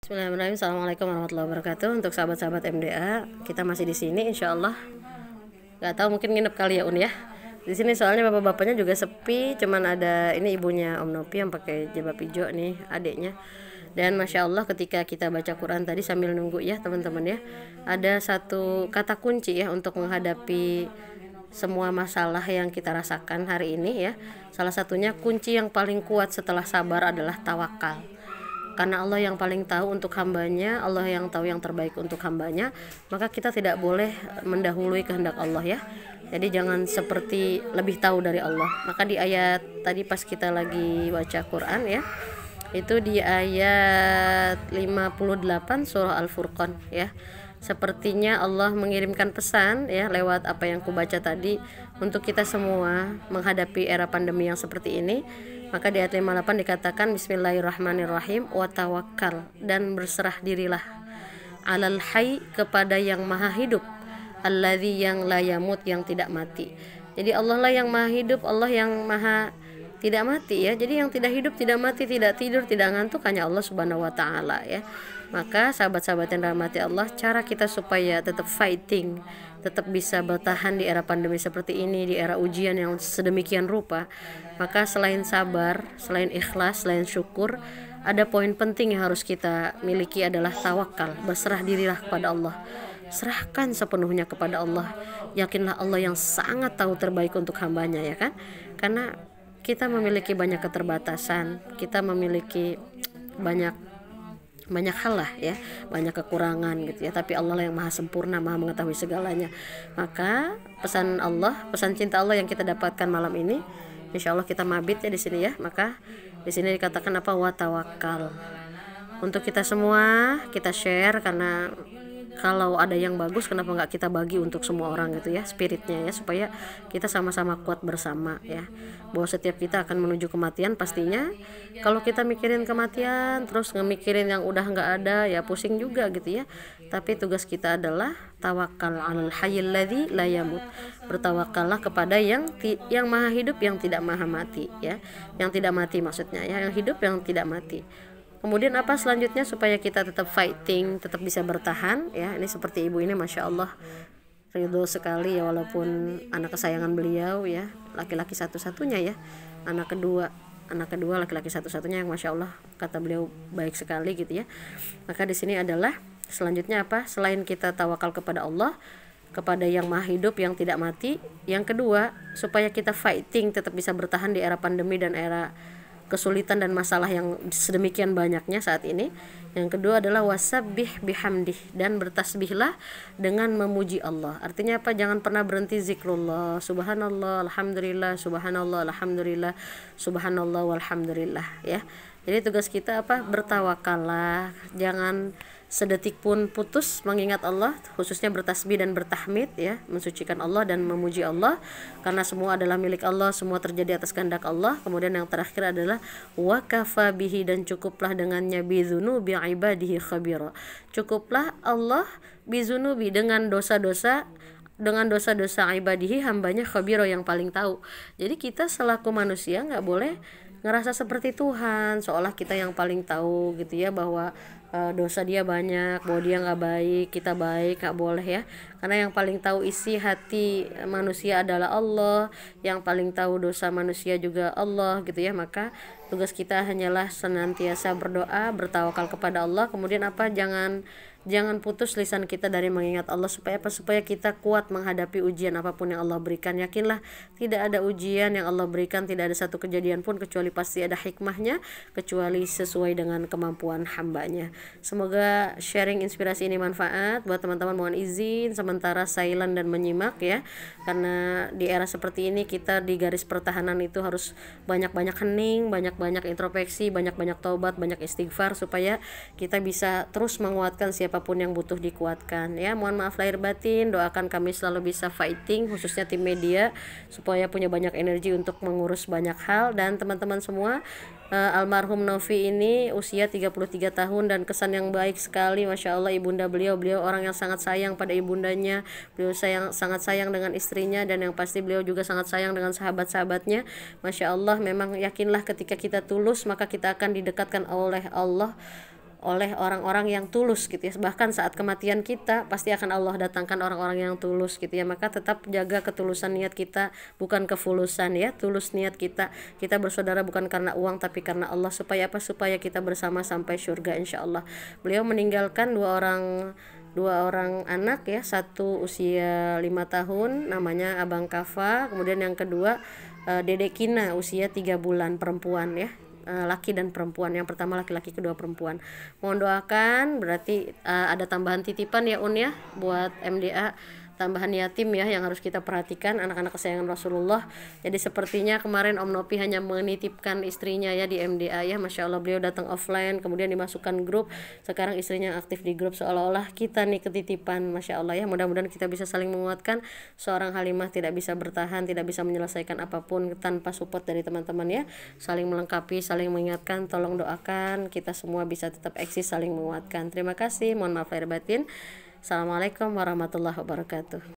Bismillahirrahmanirrahim. Assalamualaikum warahmatullahi wabarakatuh. Untuk sahabat-sahabat MDA, kita masih di sini, insya Allah. Gak tahu mungkin nginep kali ya Un ya. Di sini soalnya bapak-bapaknya juga sepi, cuman ada ini ibunya Om Nopi yang pakai jilbab hijau nih, adiknya. Dan masya Allah ketika kita baca Quran tadi sambil nunggu ya teman-teman ya, ada satu kata kunci ya untuk menghadapi semua masalah yang kita rasakan hari ini ya. Salah satunya kunci yang paling kuat setelah sabar adalah tawakal. Karena Allah yang paling tahu untuk hambanya, Allah yang tahu yang terbaik untuk hambanya, maka kita tidak boleh mendahului kehendak Allah ya. Jadi jangan seperti lebih tahu dari Allah. Maka di ayat tadi pas kita lagi baca Quran ya, itu di ayat 58 surah Al-Furqan ya. Sepertinya Allah mengirimkan pesan ya lewat apa yang kubaca tadi untuk kita semua menghadapi era pandemi yang seperti ini. Maka di ayat 58 dikatakan Bismillahirrahmanirrahim wa tawakkal, dan berserah dirilah alal hayy, kepada yang maha hidup, alladzi yang la yamut, yang tidak mati. Jadi Allah lah yang maha hidup, Allah yang maha tidak mati ya. Jadi yang tidak hidup, tidak mati, tidak tidur, tidak ngantuk hanya Allah Subhanahu wa taala ya. Maka sahabat-sahabat yang dirahmati Allah, cara kita supaya tetap fighting, tetap bisa bertahan di era pandemi seperti ini, di era ujian yang sedemikian rupa, maka selain sabar, selain ikhlas, selain syukur, ada poin penting yang harus kita miliki adalah tawakal. Berserah dirilah kepada Allah, serahkan sepenuhnya kepada Allah. Yakinlah Allah yang sangat tahu terbaik untuk hambanya ya kan. Karena kita memiliki banyak keterbatasan, kita memiliki banyak hal lah ya, banyak kekurangan gitu ya, tapi Allah lah yang maha sempurna, maha mengetahui segalanya. Maka pesan Allah, pesan cinta Allah yang kita dapatkan malam ini, insya Allah kita mabit ya di sini ya. Maka di sini dikatakan apa, wa tawakal. Untuk kita semua kita share, karena kalau ada yang bagus kenapa nggak kita bagi untuk semua orang gitu ya, spiritnya ya, supaya kita sama-sama kuat bersama ya, bahwa setiap kita akan menuju kematian pastinya. Kalau kita mikirin kematian terus ngemikirin yang udah nggak ada ya pusing juga gitu ya. Tapi tugas kita adalah tawakal alal hayyil ladzi la yamut, bertawakallah kepada yang maha hidup, yang tidak maha mati ya, yang tidak mati maksudnya ya, yang hidup yang tidak mati. Kemudian apa selanjutnya supaya kita tetap fighting, tetap bisa bertahan ya. Ini seperti ibu ini masya Allah ridho sekali ya, walaupun anak kesayangan beliau ya, laki-laki satu-satunya ya, anak kedua laki-laki satu-satunya yang masya Allah kata beliau baik sekali gitu ya. Maka di sini adalah selanjutnya apa, selain kita tawakal kepada Allah, kepada yang maha hidup yang tidak mati, yang kedua supaya kita fighting, tetap bisa bertahan di era pandemi dan era kesulitan dan masalah yang sedemikian banyaknya saat ini. Yang kedua adalah wasabbih bihamdih, dan bertasbihlah dengan memuji Allah. Artinya apa? Jangan pernah berhenti zikrullah, subhanallah, alhamdulillah, subhanallah, alhamdulillah, subhanallah, walhamdulillah ya. Jadi tugas kita apa? Bertawakallah, jangan sedetik pun putus mengingat Allah, khususnya bertasbih dan bertahmid ya, mensucikan Allah dan memuji Allah, karena semua adalah milik Allah, semua terjadi atas kehendak Allah. Kemudian yang terakhir adalah wa kafa bihi, dan cukuplah dengannya bizunubi ibadihi khabira, cukuplah Allah bizunubi, dengan dosa-dosa ibadihi, hambanya, khabiro, yang paling tahu. Jadi kita selaku manusia nggak boleh ngerasa seperti Tuhan, seolah kita yang paling tahu gitu ya, bahwa dosa dia banyak, bahwa dia nggak baik, kita baik. Nggak boleh ya, karena yang paling tahu isi hati manusia adalah Allah, yang paling tahu dosa manusia juga Allah gitu ya. Maka tugas kita hanyalah senantiasa berdoa, bertawakal kepada Allah. Kemudian apa, jangan putus lisan kita dari mengingat Allah, supaya apa? Supaya kita kuat menghadapi ujian apapun yang Allah berikan. Yakinlah tidak ada ujian yang Allah berikan, tidak ada satu kejadian pun kecuali pasti ada hikmahnya, kecuali sesuai dengan kemampuan hambanya. Semoga sharing inspirasi ini manfaat buat teman-teman. Mohon izin sementara silent dan menyimak ya, karena di era seperti ini kita di garis pertahanan itu harus banyak-banyak hening, banyak-banyak introspeksi, banyak-banyak taubat, banyak istighfar, supaya kita bisa terus menguatkan siapapun yang butuh dikuatkan ya. Mohon maaf lahir batin, doakan kami selalu bisa fighting, khususnya tim media, supaya punya banyak energi untuk mengurus banyak hal. Dan teman-teman semua, almarhum Novi ini usia 33 tahun dan kesan yang baik sekali, masya Allah. Ibunda beliau orang yang sangat sayang pada ibundanya, beliau sangat sayang dengan istrinya, dan yang pasti beliau juga sangat sayang dengan sahabat-sahabatnya, masya Allah. Memang yakinlah ketika kita tulus maka kita akan didekatkan oleh Allah oleh orang-orang yang tulus gitu ya. Bahkan saat kematian kita pasti akan Allah datangkan orang-orang yang tulus gitu ya. Maka tetap jaga ketulusan niat kita, bukan kefulusan ya. Tulus niat kita. Kita bersaudara bukan karena uang tapi karena Allah. Supaya apa? Supaya kita bersama sampai surga insya Allah. Beliau meninggalkan dua orang anak ya, satu usia 5 tahun namanya Abang Kafa, kemudian yang kedua Dedek Kina usia 3 bulan, perempuan ya, laki dan perempuan. Yang pertama laki-laki, kedua perempuan. Mohon doakan, berarti ada tambahan titipan ya ya buat MDA, tambahan yatim ya yang harus kita perhatikan, anak-anak kesayangan Rasulullah. Jadi sepertinya kemarin Om Nopi hanya menitipkan istrinya ya di MDA ya, Masya Allah beliau datang offline kemudian dimasukkan grup, sekarang istrinya aktif di grup, seolah-olah kita nih ketitipan. Masya Allah ya, mudah-mudahan kita bisa saling menguatkan. Seorang Halimah tidak bisa bertahan, tidak bisa menyelesaikan apapun tanpa support dari teman-teman ya, saling melengkapi, saling mengingatkan. Tolong doakan kita semua bisa tetap eksis, saling menguatkan. Terima kasih, mohon maaf lahir batin. Assalamualaikum warahmatullahi wabarakatuh.